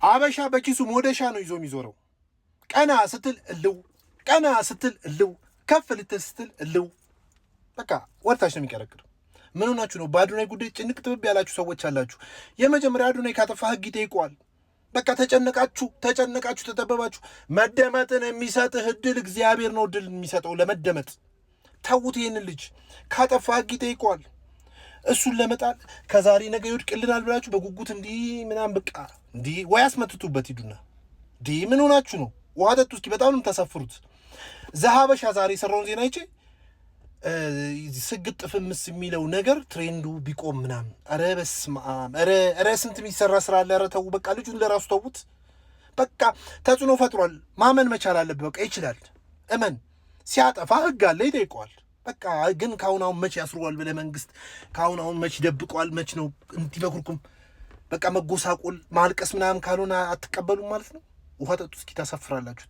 አበሻ በኪሱ ሞደሻ ነው ይዞ የሚዞረው። ቀና ስትል እልው፣ ቀና ስትል እልው፣ ከፍ ልትል ስትል እልው። በቃ ወርታች ነው የሚቀረቅር። ምን ሆናችሁ ነው? በአዶናይ ጉዳይ ጭንቅ ጥብብ ያላችሁ ሰዎች አላችሁ። የመጀመሪያ አዶናይ ካጠፋ ህግ ይጠይቀዋል። በቃ ተጨነቃችሁ፣ ተጠበባችሁ። መደመጥን የሚሰጥህ እድል እግዚአብሔር ነው እድል የሚሰጠው ለመደመጥ። ተውት ይህንን ልጅ። ካጠፋ ህግ ይጠይቀዋል። እሱን ለመጣል ከዛሬ ነገ ይወድቅልናል ብላችሁ በጉጉት እንዲህ ምናምን በቃ እንዲህ ወይ አስመትቱበት ሂዱና እንዲህ ምን ሆናችሁ ነው? ውሃ ጠጡ እስኪ። በጣም ነው የምታሳፍሩት። ዘሀበሻ ዛሬ የሰራውን ዜና አይቼ ስግጥ ፍምስ የሚለው ነገር ትሬንዱ ቢቆም ምናምን። ኧረ በስመ አብ! ኧረ ስንት የሚሰራ ስራ አለ። ኧረ ተው በቃ ልጁን ለራሱ ተዉት። በቃ ተጽዕኖ ፈጥሯል። ማመን መቻል አለብህ። በቃ ይችላል። እመን። ሲያጠፋ ህግ አለ ይጠይቀዋል። በቃ ግን ካሁን መች ያስሩዋል ብለህ መንግስት ካሁን መች ይደብቀዋል? መች ነው እንዲህ በኩርኩም በቃ መጎሳቆል ማልቀስ ምናምን ካልሆነ አትቀበሉም ማለት ነው። ውሃ ጠጡ እስኪ። ታሳፍራላችሁ።